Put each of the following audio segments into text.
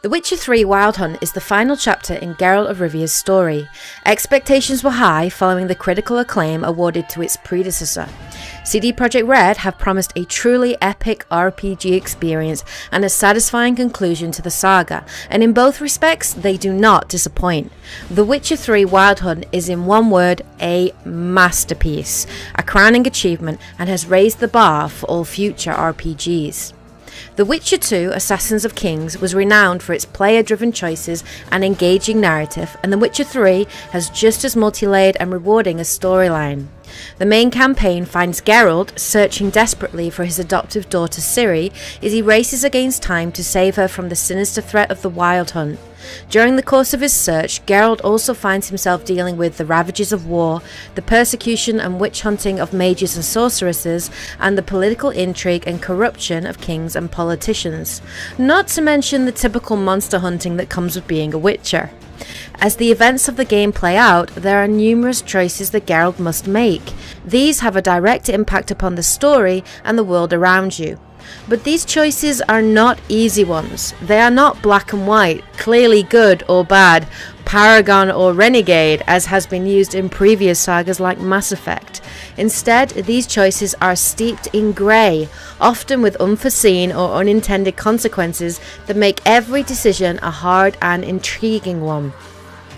The Witcher 3 Wild Hunt is the final chapter in Geralt of Rivia's story. Expectations were high following the critical acclaim awarded to its predecessor. CD Projekt Red have promised a truly epic RPG experience and a satisfying conclusion to the saga, and in both respects, they do not disappoint. The Witcher 3 Wild Hunt is in one word, a masterpiece, a crowning achievement, and has raised the bar for all future RPGs. The Witcher 2 Assassins of Kings was renowned for its player-driven choices and engaging narrative, and The Witcher 3 has just as multi-layered and rewarding a storyline. The main campaign finds Geralt searching desperately for his adoptive daughter Ciri as he races against time to save her from the sinister threat of the Wild Hunt. During the course of his search, Geralt also finds himself dealing with the ravages of war, the persecution and witch hunting of mages and sorceresses, and the political intrigue and corruption of kings and politicians. Not to mention the typical monster hunting that comes with being a witcher. As the events of the game play out, there are numerous choices that Geralt must make. These have a direct impact upon the story and the world around you. But these choices are not easy ones. They are not black and white, clearly good or bad, paragon or renegade, as has been used in previous sagas like Mass Effect. Instead, these choices are steeped in grey, often with unforeseen or unintended consequences that make every decision a hard and intriguing one.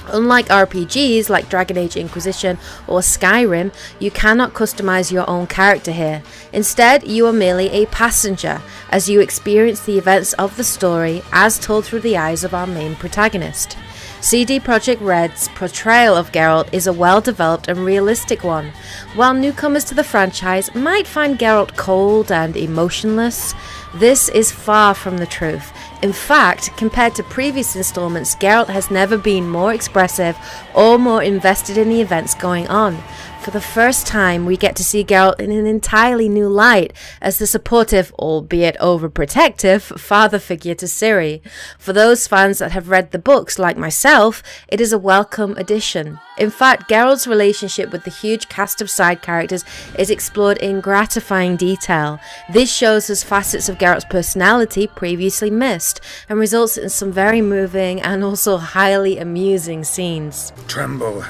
Unlike RPGs like Dragon Age Inquisition or Skyrim, you cannot customize your own character here. Instead, you are merely a passenger as you experience the events of the story as told through the eyes of our main protagonist. CD Projekt Red's portrayal of Geralt is a well-developed and realistic one. While newcomers to the franchise might find Geralt cold and emotionless, this is far from the truth. In fact, compared to previous installments, Geralt has never been more expressive or more invested in the events going on. For the first time, we get to see Geralt in an entirely new light as the supportive, albeit overprotective, father figure to Ciri. For those fans that have read the books, like myself, it is a welcome addition. In fact, Geralt's relationship with the huge cast of side characters is explored in gratifying detail. This shows us facets of Geralt's personality previously missed, and results in some very moving and also highly amusing scenes. Tremble,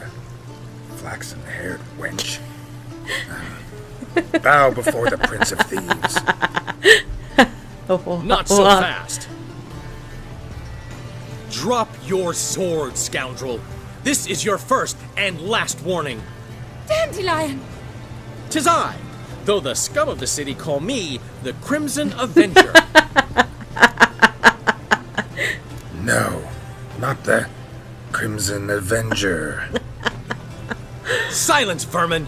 flaxen-haired wench. Bow before the Prince of Thieves. Not so fast. Drop your sword, scoundrel. This is your first and last warning. Dandelion! 'Tis I, though the scum of the city call me the Crimson Avenger. No, not the Crimson Avenger. Silence, vermin!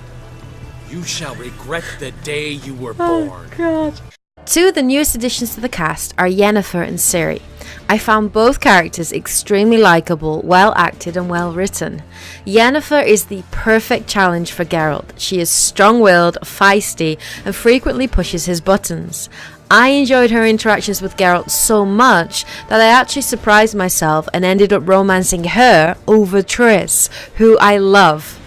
You shall regret the day you were born. God. Two of the newest additions to the cast are Yennefer and Ciri. I found both characters extremely likeable, well acted and well written. Yennefer is the perfect challenge for Geralt. She is strong-willed, feisty, and frequently pushes his buttons. I enjoyed her interactions with Geralt so much that I actually surprised myself and ended up romancing her over Triss, who I love.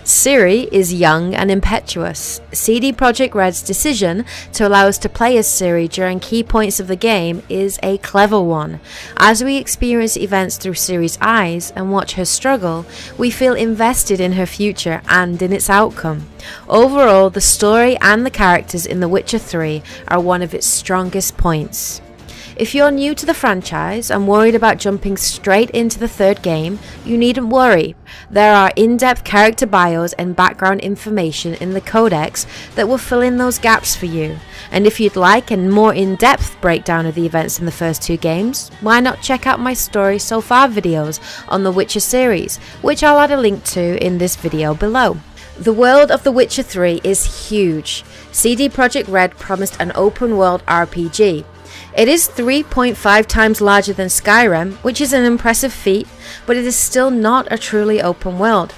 Ciri is young and impetuous. CD Projekt Red's decision to allow us to play as Ciri during key points of the game is a clever one. As we experience events through Ciri's eyes and watch her struggle, we feel invested in her future and in its outcome. Overall, the story and the characters in The Witcher 3 are one of its strongest points. If you're new to the franchise and worried about jumping straight into the third game, you needn't worry. There are in-depth character bios and background information in the codex that will fill in those gaps for you. And if you'd like a more in-depth breakdown of the events in the first two games, why not check out my story so far videos on the Witcher series, which I'll add a link to in this video below. The world of The Witcher 3 is huge. CD Projekt Red promised an open-world RPG. It is 3.5 times larger than Skyrim, which is an impressive feat, but it is still not a truly open world.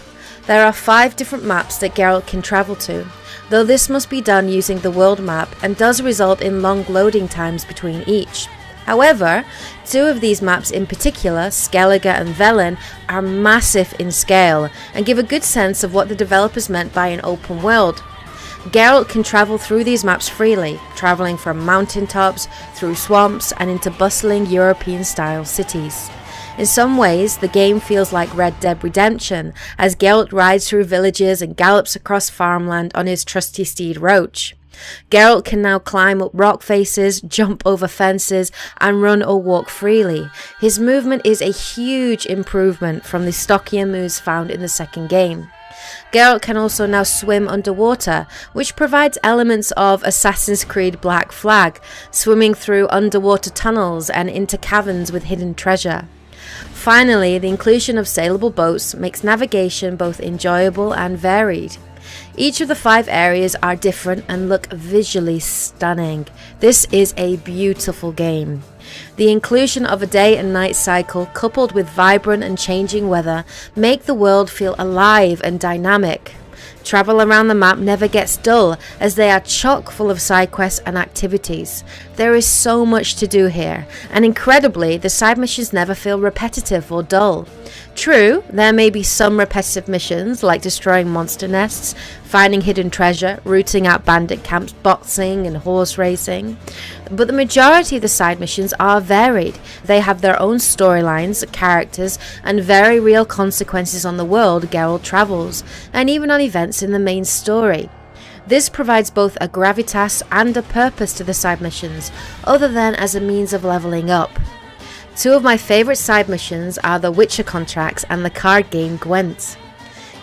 There are 5 different maps that Geralt can travel to, though this must be done using the world map and does result in long loading times between each. However, 2 of these maps in particular, Skellige and Velen, are massive in scale and give a good sense of what the developers meant by an open world. Geralt can travel through these maps freely, travelling from mountaintops, through swamps, and into bustling European-style cities. In some ways, the game feels like Red Dead Redemption, as Geralt rides through villages and gallops across farmland on his trusty steed Roach. Geralt can now climb up rock faces, jump over fences, and run or walk freely. His movement is a huge improvement from the stockier moves found in the second game. Geralt can also now swim underwater, which provides elements of Assassin's Creed Black Flag, swimming through underwater tunnels and into caverns with hidden treasure. Finally, the inclusion of sailable boats makes navigation both enjoyable and varied. Each of the 5 areas are different and look visually stunning. This is a beautiful game. The inclusion of a day and night cycle coupled with vibrant and changing weather make the world feel alive and dynamic. Travel around the map never gets dull, as they are chock full of side quests and activities. There is so much to do here, and incredibly, the side missions never feel repetitive or dull. True, there may be some repetitive missions, like destroying monster nests, finding hidden treasure, rooting out bandit camps, boxing and horse racing, but the majority of the side missions are varied. They have their own storylines, characters, and very real consequences on the world Geralt travels, and even on events in the main story. This provides both a gravitas and a purpose to the side missions, other than as a means of leveling up. 2 of my favourite side missions are the Witcher contracts and the card game Gwent.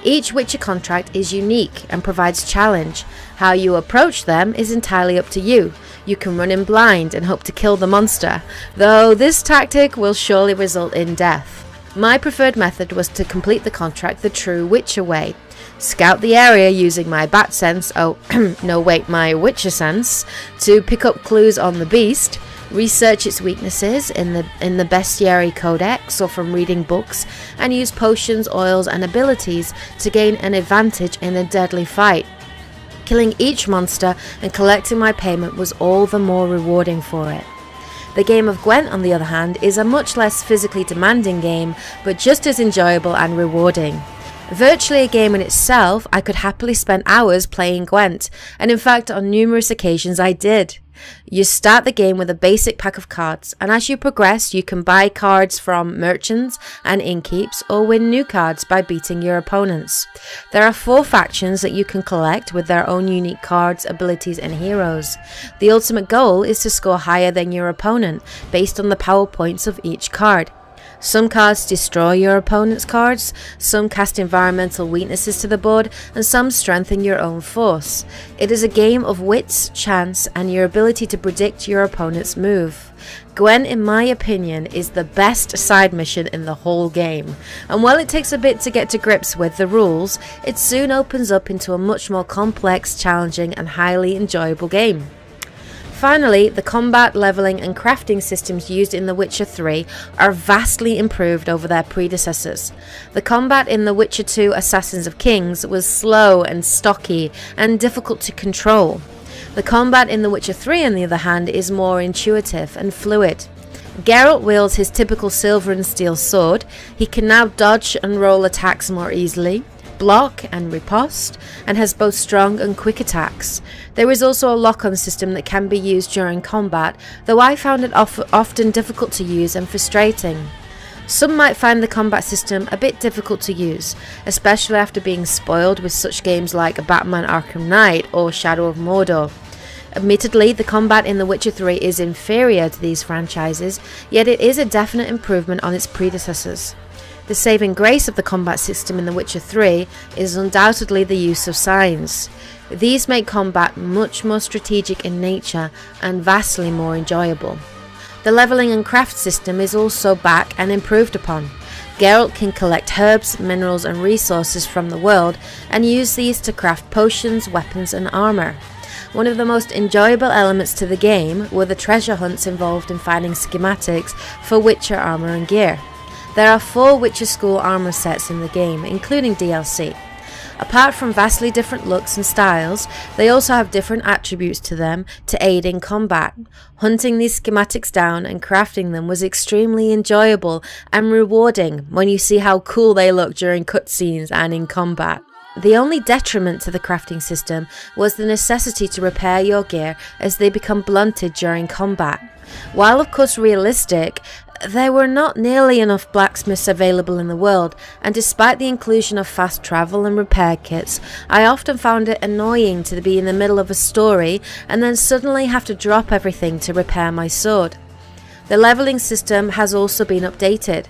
Each Witcher contract is unique and provides challenge. How you approach them is entirely up to you. You can run in blind and hope to kill the monster, though this tactic will surely result in death. My preferred method was to complete the contract the true Witcher way. Scout the area using my bat sense, my Witcher sense, to pick up clues on the beast, research its weaknesses in the Bestiary Codex or from reading books, and use potions, oils, and abilities to gain an advantage in a deadly fight. Killing each monster and collecting my payment was all the more rewarding for it. The game of Gwent, on the other hand, is a much less physically demanding game, but just as enjoyable and rewarding. Virtually a game in itself, I could happily spend hours playing Gwent, and in fact on numerous occasions I did. You start the game with a basic pack of cards, and as you progress you can buy cards from merchants and innkeeps or win new cards by beating your opponents. There are 4 factions that you can collect with their own unique cards, abilities and heroes. The ultimate goal is to score higher than your opponent based on the power points of each card. Some cards destroy your opponent's cards, some cast environmental weaknesses to the board, and some strengthen your own force. It is a game of wits, chance, and your ability to predict your opponent's move. Gwent, in my opinion, is the best side mission in the whole game, and while it takes a bit to get to grips with the rules, it soon opens up into a much more complex, challenging, and highly enjoyable game. Finally, the combat, leveling and crafting systems used in The Witcher 3 are vastly improved over their predecessors. The combat in The Witcher 2 Assassins of Kings was slow and stocky and difficult to control. The combat in The Witcher 3, on the other hand, is more intuitive and fluid. Geralt wields his typical silver and steel sword. He can now dodge and roll attacks more easily, block and riposte, and has both strong and quick attacks. There is also a lock-on system that can be used during combat, though I found it often difficult to use and frustrating. Some might find the combat system a bit difficult to use, especially after being spoiled with such games like Batman Arkham Knight or Shadow of Mordor. Admittedly, the combat in The Witcher 3 is inferior to these franchises, yet it is a definite improvement on its predecessors. The saving grace of the combat system in The Witcher 3 is undoubtedly the use of signs. These make combat much more strategic in nature and vastly more enjoyable. The leveling and craft system is also back and improved upon. Geralt can collect herbs, minerals and resources from the world and use these to craft potions, weapons and armour. One of the most enjoyable elements to the game were the treasure hunts involved in finding schematics for Witcher armour and gear. There are 4 Witcher School armour sets in the game, including DLC. Apart from vastly different looks and styles, they also have different attributes to them to aid in combat. Hunting these schematics down and crafting them was extremely enjoyable and rewarding when you see how cool they look during cutscenes and in combat. The only detriment to the crafting system was the necessity to repair your gear as they become blunted during combat. While of course realistic, there were not nearly enough blacksmiths available in the world, and despite the inclusion of fast travel and repair kits, I often found it annoying to be in the middle of a story and then suddenly have to drop everything to repair my sword. The leveling system has also been updated.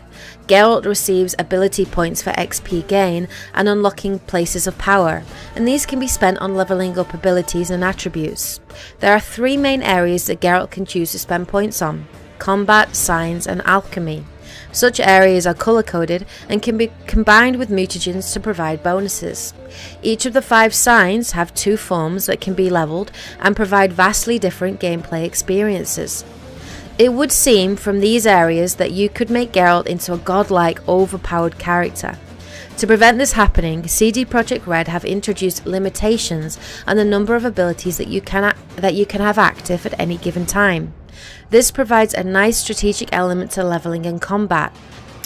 Geralt receives ability points for XP gain and unlocking places of power, and these can be spent on leveling up abilities and attributes. There are 3 main areas that Geralt can choose to spend points on: combat, science, and alchemy. Such areas are colour-coded and can be combined with mutagens to provide bonuses. Each of the 5 signs have 2 forms that can be levelled and provide vastly different gameplay experiences. It would seem from these areas that you could make Geralt into a godlike, overpowered character. To prevent this happening, CD Projekt Red have introduced limitations on the number of abilities that you can have active at any given time. This provides a nice strategic element to leveling and combat.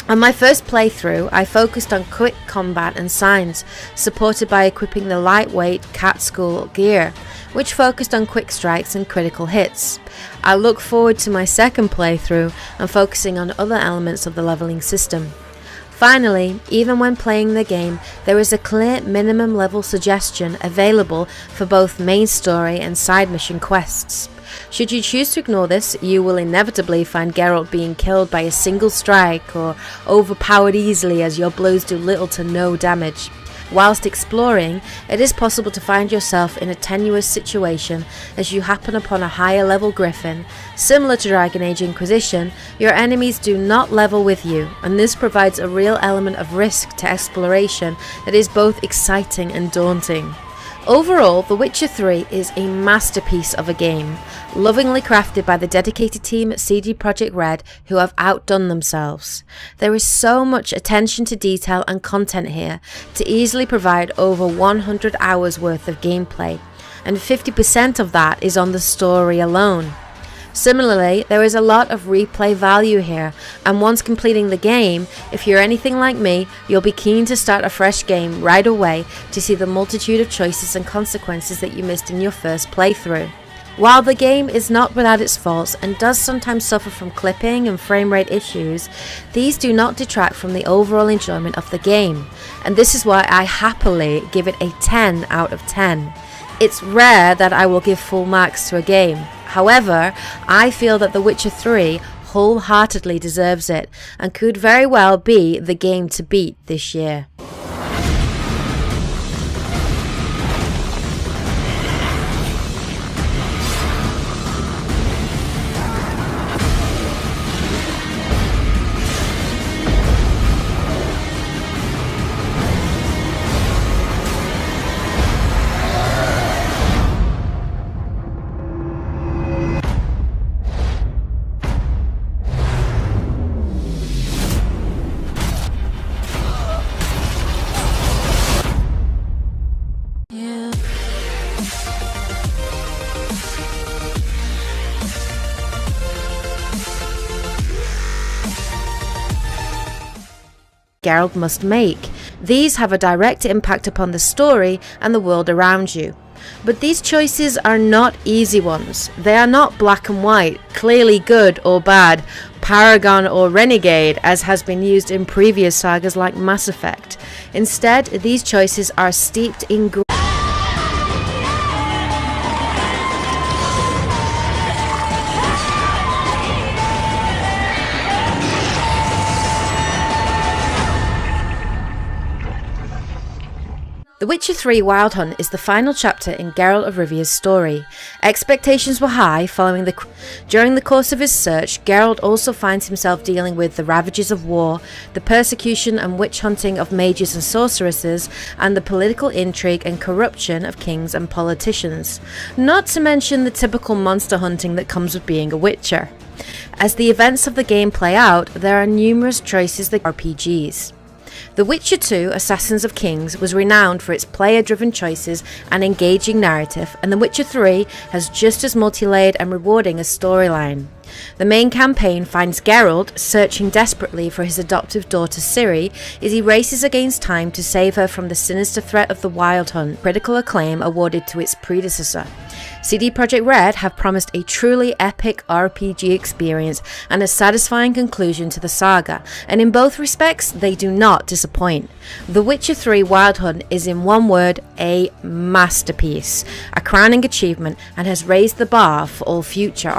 On my first playthrough, I focused on quick combat and signs, supported by equipping the lightweight Cat School gear, which focused on quick strikes and critical hits. I look forward to my second playthrough and focusing on other elements of the leveling system. Finally, even when playing the game, there is a clear minimum level suggestion available for both main story and side mission quests. Should you choose to ignore this, you will inevitably find Geralt being killed by a single strike or overpowered easily as your blows do little to no damage. Whilst exploring, it is possible to find yourself in a tenuous situation as you happen upon a higher level griffin. Similar to Dragon Age Inquisition, your enemies do not level with you, and this provides a real element of risk to exploration that is both exciting and daunting. Overall, The Witcher 3 is a masterpiece of a game, lovingly crafted by the dedicated team at CD Projekt Red who have outdone themselves. There is so much attention to detail and content here to easily provide over 100 hours worth of gameplay, and 50% of that is on the story alone. Similarly, there is a lot of replay value here, and once completing the game, if you're anything like me, you'll be keen to start a fresh game right away to see the multitude of choices and consequences that you missed in your first playthrough. While the game is not without its faults and does sometimes suffer from clipping and frame rate issues, these do not detract from the overall enjoyment of the game, and this is why I happily give it a 10 out of 10. It's rare that I will give full marks to a game. However, I feel that The Witcher 3 wholeheartedly deserves it and could very well be the game to beat this year. Geralt must make. These have a direct impact upon the story and the world around you. But these choices are not easy ones. They are not black and white, clearly good or bad, paragon or renegade, as has been used in previous sagas like Mass Effect. Instead, these choices are steeped in The Witcher 3 Wild Hunt is the final chapter in Geralt of Rivia's story. Expectations were high during the course of his search. Geralt also finds himself dealing with the ravages of war, the persecution and witch hunting of mages and sorceresses, and the political intrigue and corruption of kings and politicians. Not to mention the typical monster hunting that comes with being a witcher. As the events of the game play out, there are numerous choices that RPGs. The Witcher 2 Assassins of Kings was renowned for its player-driven choices and engaging narrative, and The Witcher 3 has just as multi-layered and rewarding a storyline. The main campaign finds Geralt searching desperately for his adoptive daughter Ciri as he races against time to save her from the sinister threat of the Wild Hunt, critical acclaim awarded to its predecessor. CD Projekt Red have promised a truly epic RPG experience and a satisfying conclusion to the saga, and in both respects they do not disappoint. The Witcher 3 Wild Hunt is in one word a masterpiece, a crowning achievement, and has raised the bar for all future